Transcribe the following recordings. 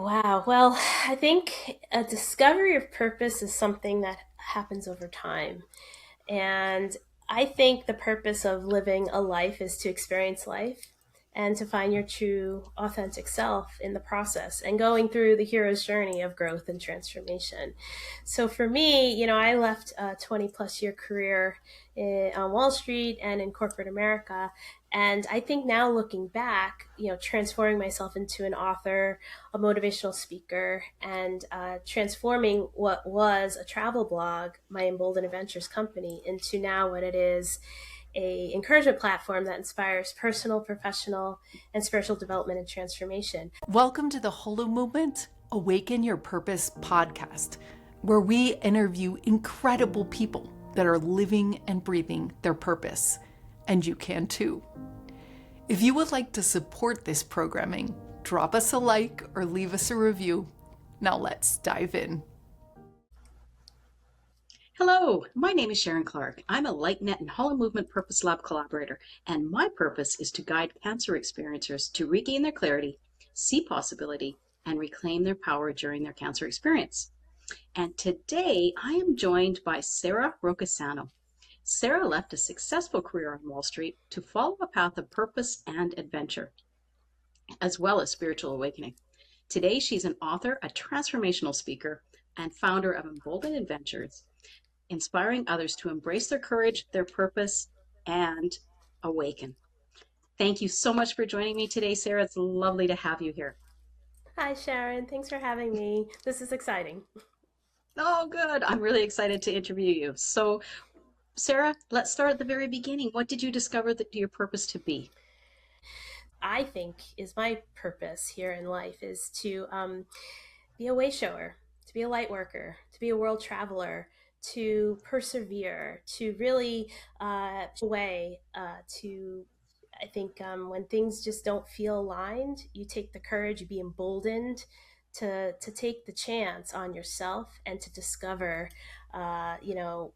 Wow. Well, I think a discovery of purpose is something that happens over time. And I think the purpose of living a life is to experience life and to find your true, authentic self in the process and going through the hero's journey of growth and transformation. So for me, I left a 20 plus year career on Wall Street and in corporate America. And I think now looking back, transforming myself into an author, a motivational speaker, and transforming what was a travel blog, my Embolden Adventures company, into now what it is, a encouragement platform that inspires personal, professional, and spiritual development and transformation. Welcome to the Holomovement Awaken Your Purpose podcast, where we interview incredible people that are living and breathing their purpose, and you can too. If you would like to support this programming, drop us a like or leave us a review. Now let's dive in. Hello, my name is Sharon Clark. I'm a LightNet and Holomovement Purpose Lab collaborator, and my purpose is to guide cancer experiencers to regain their clarity, see possibility, and reclaim their power during their cancer experience. And today I am joined by Sara Roccisano. Sara left a successful career on Wall Street to follow a path of purpose and adventure, as well as spiritual awakening. Today she's an author, a transformational speaker, and founder of Embolden Adventures, inspiring others to embrace their courage, their purpose, and awaken. Thank you so much for joining me today, Sara. It's lovely to have you here. Hi, Sharon. Thanks for having me. This is exciting. Oh, good. I'm really excited to interview you. So, Sara, let's start at the very beginning. What did you discover that your purpose to be? I think is my purpose here in life is to be a way shower, to be a light worker, to be a world traveler, to persevere, to really way to. I think when things just don't feel aligned, you take the courage, you be emboldened to take the chance on yourself and to discover, uh, you know,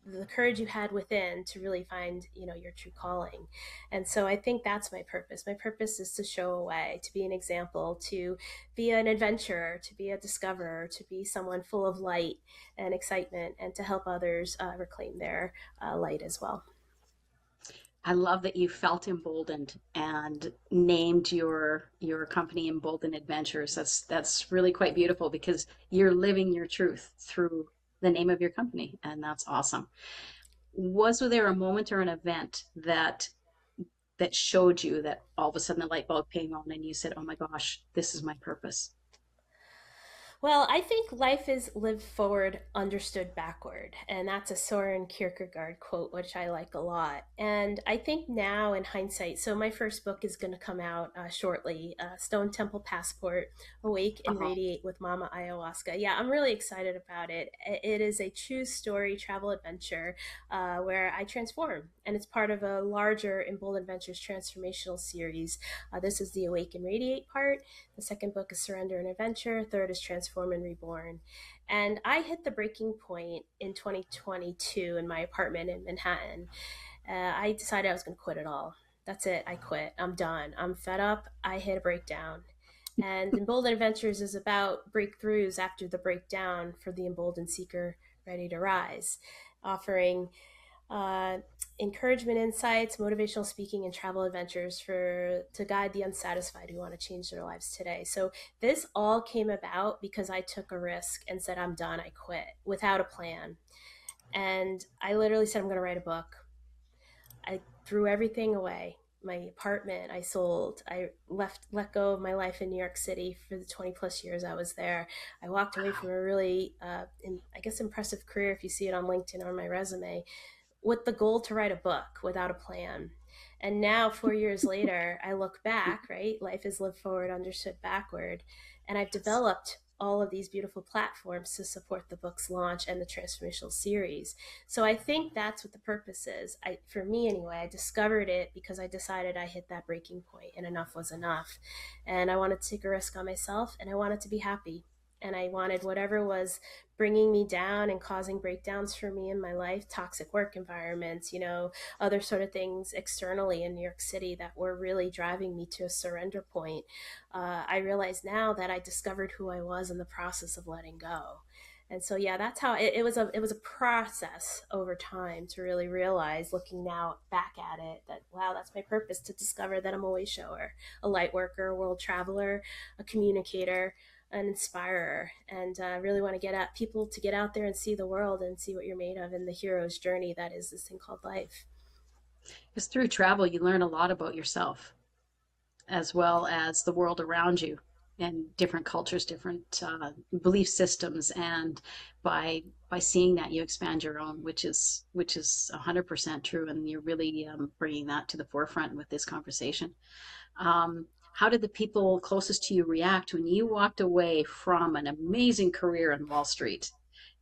the courage you had within to really find your true calling. And so I think that's my purpose is to show a way, to be an example, to be an adventurer, to be a discoverer, to be someone full of light and excitement, and to help others reclaim their light as well. I love that you felt emboldened and named your company Embolden Adventures. That's really quite beautiful because you're living your truth through the name of your company, and that's awesome. Was there a moment or an event that showed you that all of a sudden the light bulb came on and you said, "Oh my gosh, this is my purpose"? Well, I think life is lived forward, understood backward. And that's a Soren Kierkegaard quote, which I like a lot. And I think now in hindsight, so my first book is going to come out shortly, Stone Temple Passport, Awake and Oh, Radiate with Mama Ayahuasca. Yeah, I'm really excited about it. It is a true story travel adventure where I transform. And it's part of a larger Embolden Adventures transformational series. This is the Awake and Radiate part. The second book is Surrender and Adventure. Third is Transform and Reborn. And I hit the breaking point in 2022 in my apartment in Manhattan. I decided I was going to quit it all. That's it. I quit. I'm done. I'm fed up. I hit a breakdown. And Embolden Adventures is about breakthroughs after the breakdown for the emboldened seeker ready to rise, offering uh, encouragement insights, motivational speaking, and travel adventures for to guide the unsatisfied who want to change their lives today. So this all came about because I took a risk and said, I'm done, I quit without a plan. And I literally said, I'm going to write a book. I threw everything away. My apartment I sold. I let go of my life in New York City for the 20 plus years I was there. I walked away from wow. a really I guess impressive career if you see it on LinkedIn or my resume, with the goal to write a book without a plan. And now, 4 years later, I look back, right? Life is lived forward, understood backward. And I've Yes. developed all of these beautiful platforms to support the book's launch and the transformational series. So I think that's what the purpose is. For me anyway, I discovered it because I decided I hit that breaking point and enough was enough. And I wanted to take a risk on myself and I wanted to be happy. and I wanted whatever was bringing me down and causing breakdowns for me in my life, toxic work environments, other sort of things externally in New York City that were really driving me to a surrender point. I realize now that I discovered who I was in the process of letting go. And so yeah, that's how it was a process over time to really realize, looking now back at it, that wow, that's my purpose, to discover that I'm a way shower, a light worker, a world traveler, a communicator, an inspirer, and really want to get at people to get out there and see the world and see what you're made of in the hero's journey that is this thing called life. Because through travel, you learn a lot about yourself as well as the world around you and different cultures, different belief systems, and by seeing that, you expand your own, which is 100% true, and you're really bringing that to the forefront with this conversation. How did the people closest to you react when you walked away from an amazing career in Wall Street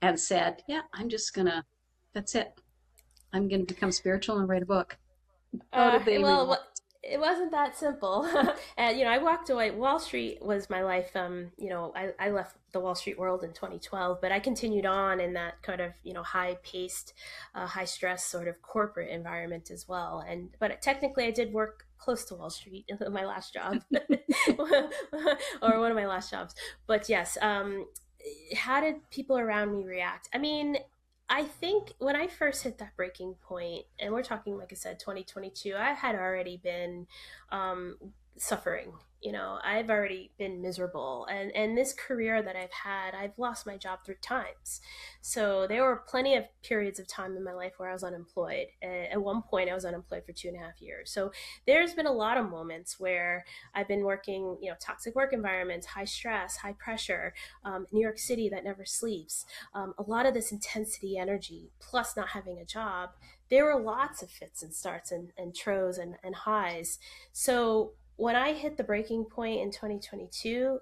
and said, "Yeah, I'm just gonna, that's it. I'm gonna become spiritual and write a book"? How did they Well, react? it wasn't that simple. And I walked away. Wall Street was my life. I left the Wall Street world in 2012, but I continued on in that kind of high paced, high stress sort of corporate environment as well. And but technically, I did work close to Wall Street in my last job, or one of my last jobs. But yes, how did people around me react? I mean, I think when I first hit that breaking point, and we're talking, like I said, 2022, I had already been um, suffering. I've already been miserable. And this career that I've had, I've lost my job 3 times. So there were plenty of periods of time in my life where I was unemployed. At one point, I was unemployed for 2.5 years. So there's been a lot of moments where I've been working, toxic work environments, high stress, high pressure, New York City that never sleeps, a lot of this intensity energy, plus not having a job. There were lots of fits and starts and trows and highs. So when I hit the breaking point in 2022,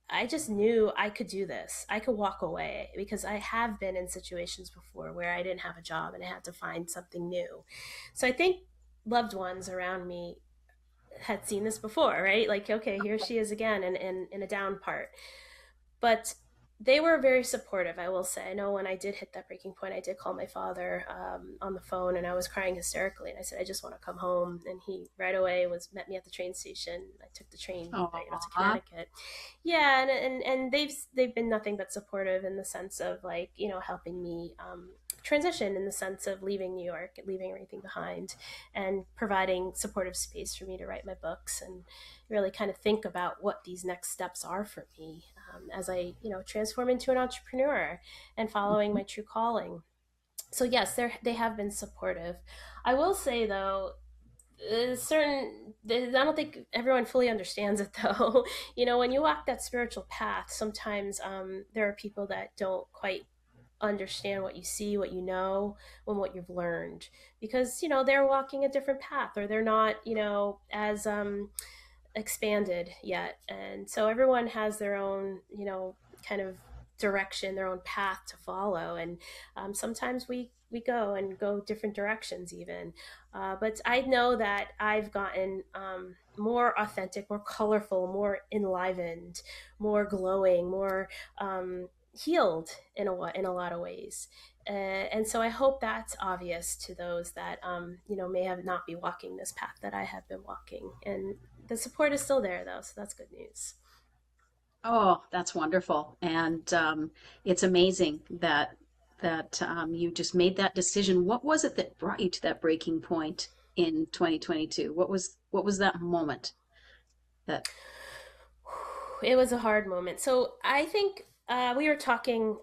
I just knew I could do this. I could walk away because I have been in situations before where I didn't have a job and I had to find something new. So I think loved ones around me had seen this before, right? Like, okay, here she is again in a down part. But they were very supportive, I will say. I know when I did hit that breaking point, I did call my father on the phone, and I was crying hysterically, and I said, I just want to come home. And he right away met me at the train station. I took the train to Aw. Connecticut. Yeah, and they've been nothing but supportive in the sense of, like, helping me transition, in the sense of leaving New York, leaving everything behind, and providing supportive space for me to write my books and really kind of think about what these next steps are for me, as I, transform into an entrepreneur and following my true calling. So yes, they have been supportive. I will say though, I don't think everyone fully understands it though. When you walk that spiritual path, sometimes there are people that don't quite understand what you see, what you know, and what you've learned, because they're walking a different path, or they're not as expanded yet. And so everyone has their own, kind of direction, their own path to follow. And sometimes we go different directions even. But I know that I've gotten more authentic, more colorful, more enlivened, more glowing, more healed in a lot of ways. And so I hope that's obvious to those that may have not be walking this path that I have been walking. And the support is still there though, so that's good news. Oh, that's wonderful. And it's amazing that you just made that decision. What was it that brought you to that breaking point in 2022? What was that moment that It was a hard moment. So I think we were talking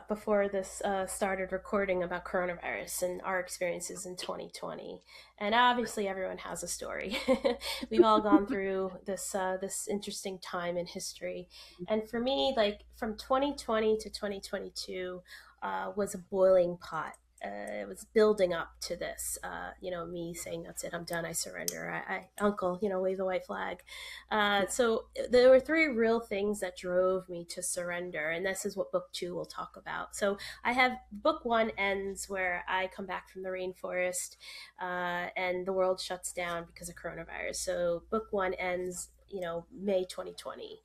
before this started recording about coronavirus and our experiences in 2020, and obviously everyone has a story. We've all gone through this interesting time in history, and for me, like from 2020 to 2022, was a boiling pot. It was building up to this, me saying, that's it, I'm done, I surrender. Uncle, wave the white flag. So there were 3 real things that drove me to surrender, and this is what book 2 will talk about. So I have book 1 ends where I come back from the rainforest, and the world shuts down because of coronavirus. So book 1 ends, May 2020.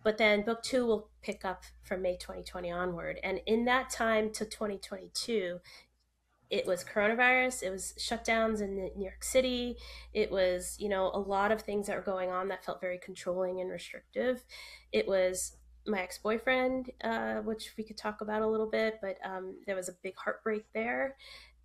But then book two will pick up from May 2020 onward. And in that time to 2022, it was coronavirus, it was shutdowns in New York City, it was, a lot of things that were going on that felt very controlling and restrictive. It was my ex-boyfriend, which we could talk about a little bit, but there was a big heartbreak there.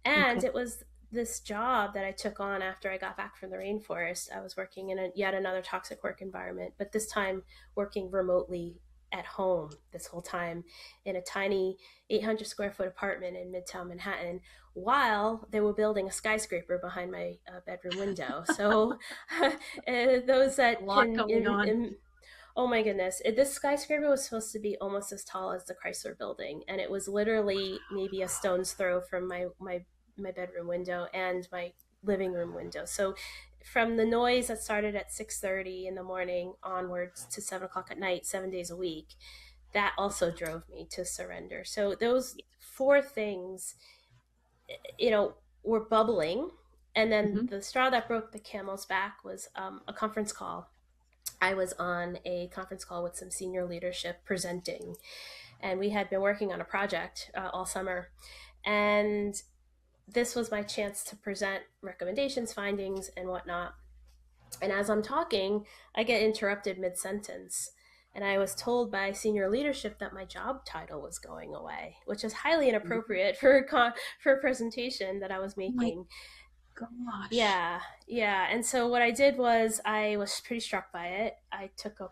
And Okay. it was this job that I took on after I got back from the rainforest. I was working in yet another toxic work environment, but this time working remotely at home this whole time in a tiny 800 square foot apartment in Midtown Manhattan while they were building a skyscraper behind my bedroom window. So those A that lot can going on. oh my goodness. This skyscraper was supposed to be almost as tall as the Chrysler building. And it was literally maybe a stone's throw from my bedroom window and my living room window. So from the noise that started at 6:30 in the morning onwards to 7 o'clock at night, 7 days a week, that also drove me to surrender. So those four things, you know, were bubbling. And then Hmm. the straw that broke the camel's back was a conference call. I was on a conference call with some senior leadership presenting, and we had been working on a project all summer. And this was my chance to present recommendations, findings, and whatnot. And as I'm talking, I get interrupted mid sentence. And I was told by senior leadership that my job title was going away, which is highly inappropriate for for a presentation that I was Oh my making. gosh. Yeah, yeah. And so what I did was I was pretty struck by it. I took a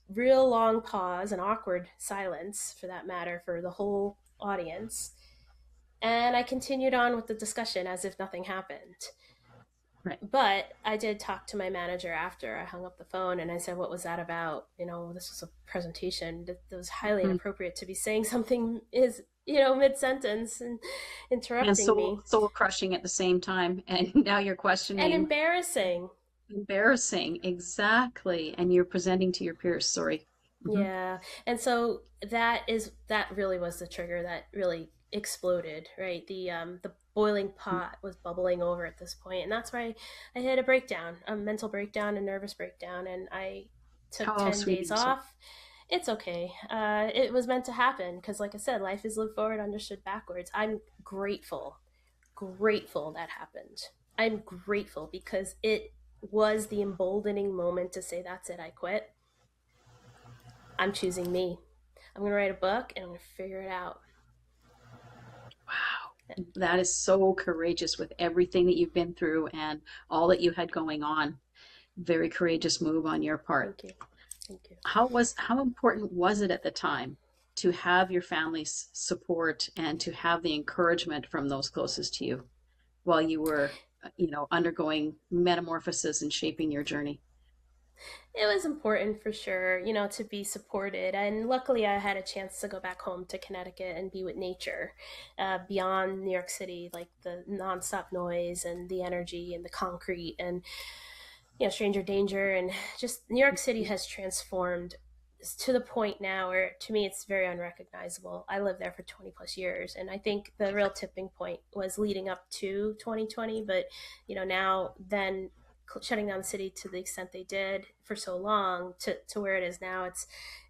real long pause, an awkward silence for that matter, for the whole audience. And I continued on with the discussion as if nothing happened. Right. But I did talk to my manager after I hung up the phone and I said, "What was that about? This was a presentation that was highly Mhm. inappropriate to be saying something is, mid sentence and And interrupting soul me. soul crushing at the same time. And now you're And questioning. embarrassing." Embarrassing. Exactly. And you're presenting to your peers. Sorry. Hmm. Yeah. And so that really was the trigger that really exploded, right? The boiling pot was bubbling over at this point, and that's why I had a breakdown, a mental breakdown, a nervous breakdown, and I took Oh, 10 sweetie, days I'm sorry. off. It's okay. It was meant to happen because, like I said, life is lived forward, understood backwards. I'm grateful that happened. I'm grateful because it was the emboldening moment to say, "That's it, I quit. I'm choosing me. I'm going to write a book and I'm going to figure it out." Wow. That is so courageous with everything that you've been through and all that you had going on. Very courageous move on your part. Thank you. Thank you. How important was it at the time to have your family's support and to have the encouragement from those closest to you while you were, undergoing metamorphosis and shaping your journey? It was important for sure, to be supported. And luckily, I had a chance to go back home to Connecticut and be with nature beyond New York City, like the nonstop noise and the energy and the concrete and, stranger danger. And just New York City has transformed to the point now where to me it's very unrecognizable. I lived there for 20 plus years, and I think the real tipping point was leading up to 2020. But now then shutting down the city to the extent they did for so long to where it is now,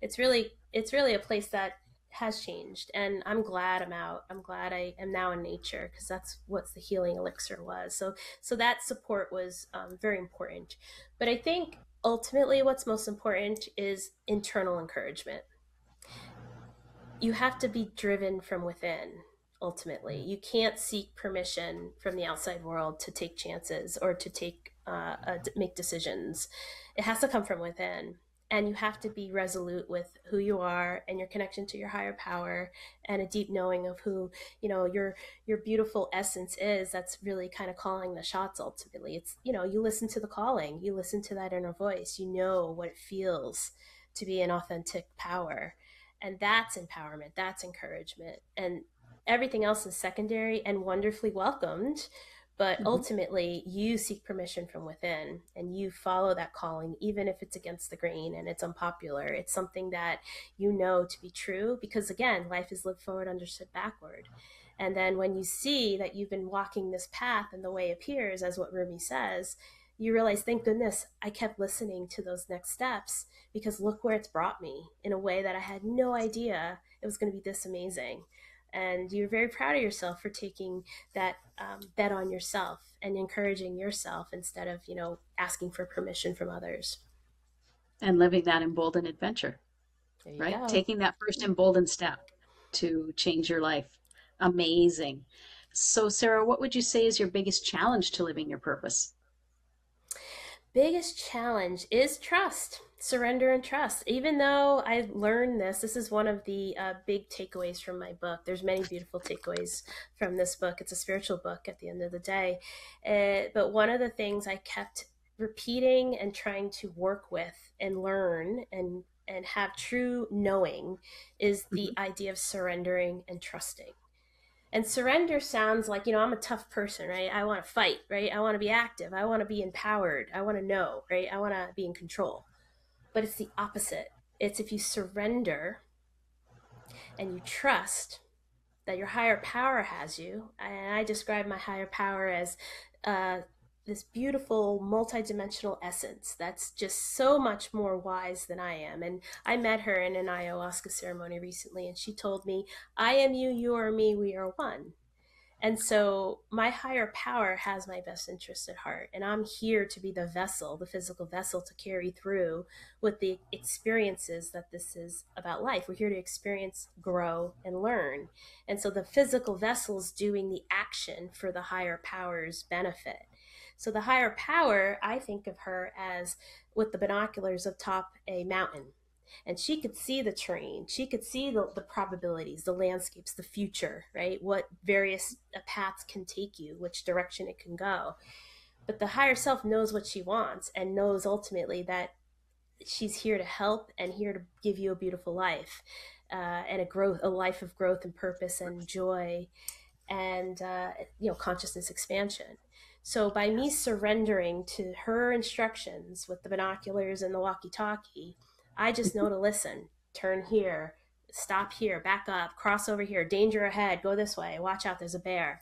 it's really a place that has changed, and I'm glad I'm out. I'm glad I am now in nature because that's what the healing elixir was. So that support was very important. But I think ultimately what's most important is internal encouragement. You have to be driven from within. Ultimately, you can't seek permission from the outside world to take chances or to make decisions. It has to come from within, and you have to be resolute with who you are and your connection to your higher power, and a deep knowing of who your beautiful essence is. That's really kind of calling the shots. Ultimately, it's you listen to the calling, you listen to that inner voice, you know what it feels to be an authentic power. And that's empowerment, that's encouragement. And everything else is secondary and wonderfully welcomed. But Mhm. ultimately, you seek permission from within and you follow that calling, even if it's against the grain and it's unpopular. It's something that you know to be true because, again, life is lived forward, understood backward. And then when you see that you've been walking this path and the way appears, as what Rumi says, you realize, thank goodness I kept listening to those next steps, because look where it's brought me in a way that I had no idea it was going to be this amazing. And you're very proud of yourself for taking that bet on yourself and encouraging yourself instead of, asking for permission from others. And living that emboldened adventure, There you right? go. Taking that first emboldened step to change your life. Amazing. So, Sarah, what would you say is your biggest challenge to living your purpose? Biggest challenge is trust, surrender and trust. Even though I learned this is one of the big takeaways from my book. There's many beautiful takeaways from this book. It's a spiritual book at the end of the day. But one of the things I kept repeating and trying to work with and learn and have true knowing is the Mhm. idea of surrendering and trusting. And surrender sounds like, I'm a tough person, right? I want to fight, right? I want to be active. I want to be empowered. I want to know, right? I want to be in control. But it's the opposite. It's if you surrender and you trust that your higher power has you. And I describe my higher power as uh, this beautiful multidimensional essence that's just so much more wise than I am. And I met her in an ayahuasca ceremony recently, and she told me, I am you, you are me, we are one. And so my higher power has my best interests at heart. And I'm here to be the vessel, the physical vessel to carry through with the experiences that this is about life. We're here to experience, grow, and learn. And so the physical vessel is doing the action for the higher power's benefit. So the higher power, I think of her as with the binoculars atop a mountain, and she could see the terrain, she could see the probabilities, the landscapes, the future, right? What various paths can take you, which direction it can go. But the higher self knows what she wants and knows ultimately that she's here to help and here to give you a beautiful life, and a life of growth and purpose and joy, and consciousness expansion. So by me Yes. surrendering to her instructions with the binoculars and the walkie-talkie, I just know to listen, turn here, stop here, back up, cross over here, danger ahead, go this way, watch out, there's a bear.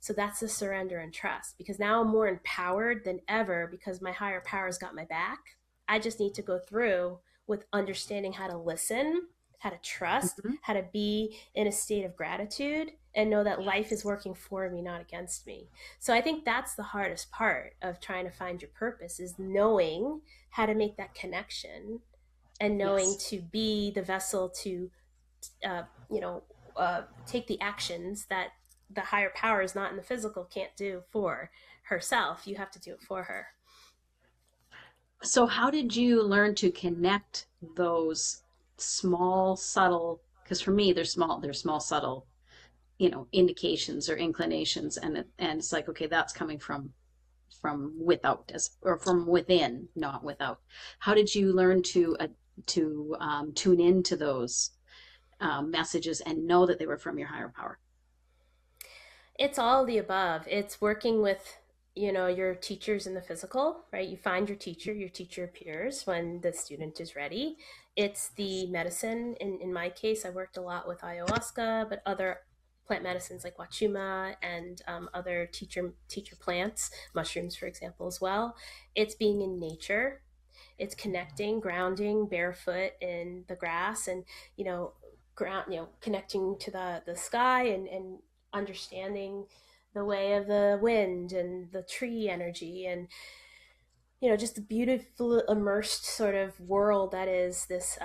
So that's the surrender and trust, because now I'm more empowered than ever because my higher power's got my back. I just need to go through with understanding how to listen, how to trust, Mhm. how to be in a state of gratitude and know that life is Yes. working for me, not against me. So I think that's the hardest part of trying to find your purpose, is knowing how to make that connection and knowing Yes. to be the vessel to, uh, you know, take the actions that the higher power is not in the physical can't do for herself. You have to do it for her. So, how did you learn to connect those small, subtle? Because for me, they're small, subtle, indications or inclinations, and it's like, okay, that's coming from without, or from within, not without. How did you learn to tune into those messages and know that they were from your higher power? It's all the above. It's working with, your teachers in the physical, right? You find your teacher appears when the student is ready. It's Yes. the medicine. In my case, I worked a lot with ayahuasca, but other plant medicines like wachuma and other teacher plants, mushrooms, for example, as well. It's being in nature. It's connecting, grounding barefoot in the grass, and you know connecting to the sky, and understanding the way of the wind and the tree energy, and just the beautiful immersed sort of world that is this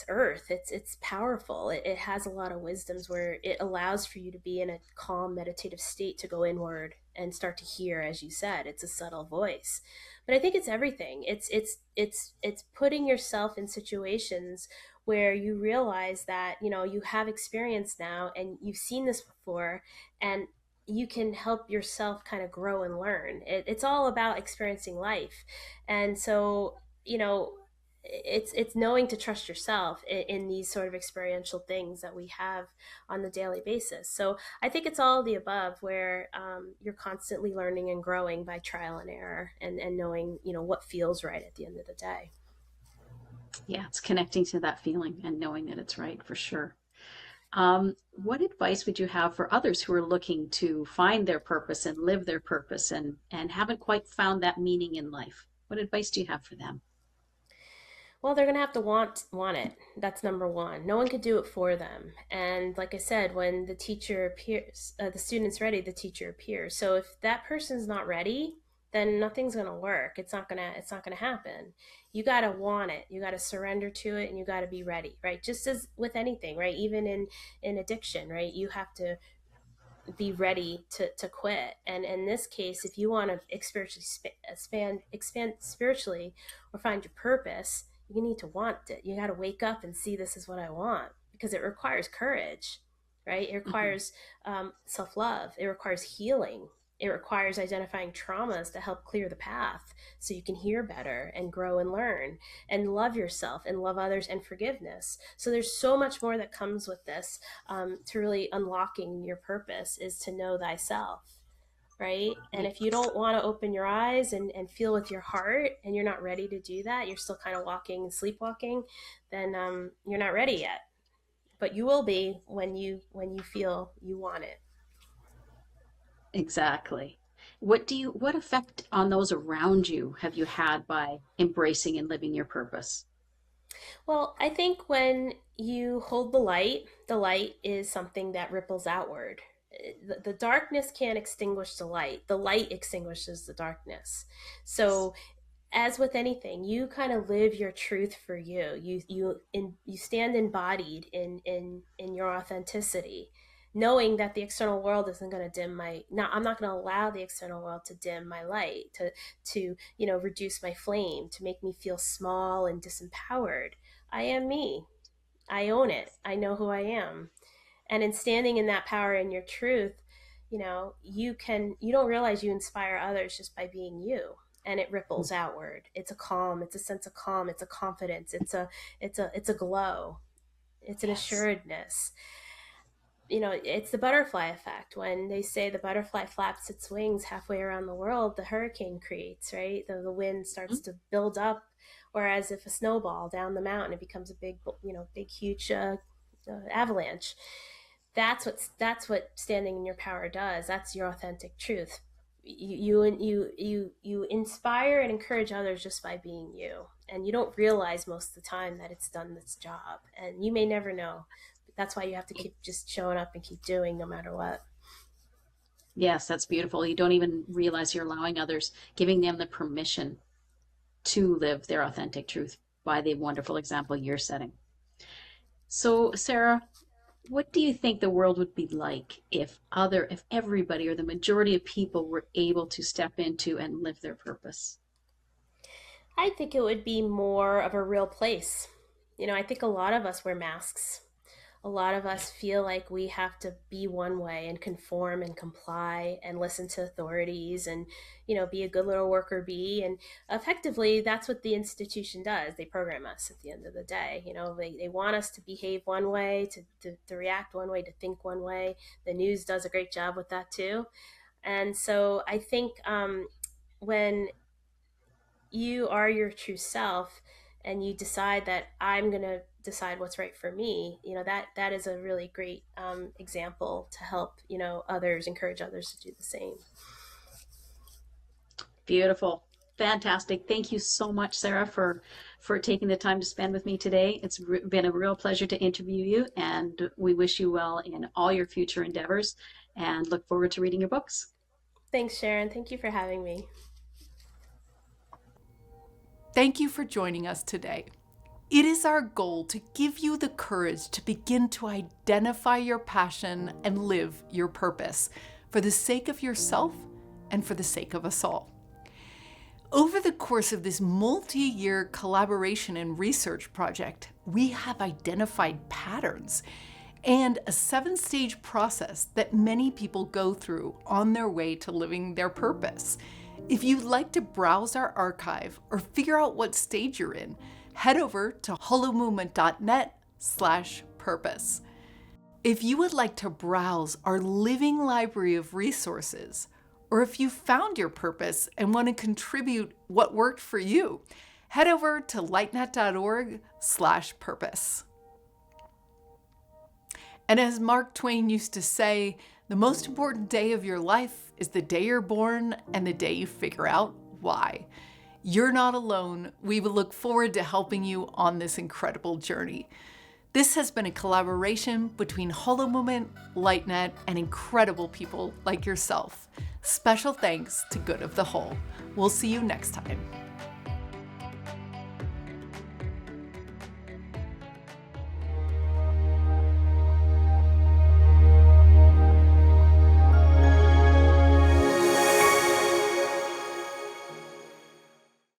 earth. It's powerful. It has a lot of wisdoms where it allows for you to be in a calm meditative state, to go inward and start to hear, as you said, it's a subtle voice. But I think it's everything. It's putting yourself in situations where you realize that you have experience now and you've seen this before, and you can help yourself kind of grow and learn. It's all about experiencing life. And so, it's knowing to trust yourself in these sort of experiential things that we have on the daily basis. So I think it's all of the above, where you're constantly learning and growing by trial and error, and knowing what feels right at the end of the day. Yeah, it's connecting to that feeling and knowing that it's right for sure. What advice would you have for others who are looking to find their purpose and live their purpose and haven't quite found that meaning in life? What advice do you have for them? Well, they're gonna have to want it. That's number one. No one could do it for them. And like I said, when the teacher appears, the student's ready, the teacher appears. So if that person's not ready, then nothing's gonna work. It's not gonna happen. You gotta want it. You gotta surrender to it, and you gotta be ready, right? Just as with anything, right? Even in addiction, right? You have to be ready to quit. And in this case, if you want to expand spiritually or find your purpose, you need to want it. You got to wake up and see this is what I want, because it requires courage, right? It Hmm. requires self-love. It requires healing. It requires identifying traumas to help clear the path so you can hear better and grow and learn and love yourself and love others and forgiveness. So there's so much more that comes with this, to really unlocking your purpose is to know thyself, right? And if you Yes, don't want to open your eyes and feel with your heart, and you're not ready to do that, you're still kind of walking and sleepwalking, then you're not ready yet. But you will be when you feel you want it. exactly. What effect on those around you have you had by embracing and living your purpose? Well, I think when you hold the light is something that ripples outward. The darkness can't extinguish the light extinguishes the darkness. Yes. So as with anything, you kind of live your truth for you. You stand embodied in your authenticity, knowing that the external world isn't going to dim my. Now, I'm not going to allow the external world to dim my light, to reduce my flame, to make me feel small and disempowered. I am me. I own it. I know who I am. And in standing in that power and your truth, you don't realize you inspire others just by being you, and it ripples outward. It's a calm, it's a sense of calm, it's a confidence, it's a glow, it's an Yes. assuredness. It's the butterfly effect. When they say the butterfly flaps its wings halfway around the world, the hurricane creates, right? The wind starts Mhm. to build up, whereas if a snowball down the mountain, it becomes a big huge avalanche. That's what standing in your power does. That's your authentic truth. You inspire and encourage others just by being you, and you don't realize most of the time that it's done its job, and you may never know. That's why you have to keep just showing up and keep doing no matter what. Yes, that's beautiful. You don't even realize you're allowing others, giving them the permission to live their authentic truth by the wonderful example you're setting. So, Sarah, what do you think the world would be like if everybody or the majority of people were able to step into and live their purpose? I think it would be more of a real place. I think a lot of us wear masks. A lot of us feel like we have to be one way and conform and comply and listen to authorities and be a good little worker bee. And effectively, that's what the institution does. They program us at the end of the day. They want us to behave one way, to react one way, to think one way. The news does a great job with that too. And so I think, when you are your true self and you decide that I'm going to decide what's right for me, that is a really great example to help others, encourage others to do the same. Beautiful. Fantastic. Thank you so much, Sarah, for taking the time to spend with me today. It's been a real pleasure to interview you, and we wish you well in all your future endeavors and look forward to reading your books. Thanks, Sharon. Thank you for having me. Thank you for joining us today. It is our goal to give you the courage to begin to identify your passion and live your purpose for the sake of yourself and for the sake of us all. Over the course of this multi-year collaboration and research project, we have identified patterns and a 7-stage process that many people go through on their way to living their purpose. If you'd like to browse our archive or figure out what stage you're in, head over to holomovement.net/purpose. If you would like to browse our living library of resources, or if you found your purpose and want to contribute what worked for you, head over to lightnet.org/purpose. And as Mark Twain used to say, the most important day of your life is the day you're born and the day you figure out why. You're not alone. We will look forward to helping you on this incredible journey. This has been a collaboration between Holomovement, LightNet, and incredible people like yourself. Special thanks to Good of the Whole. We'll see you next time.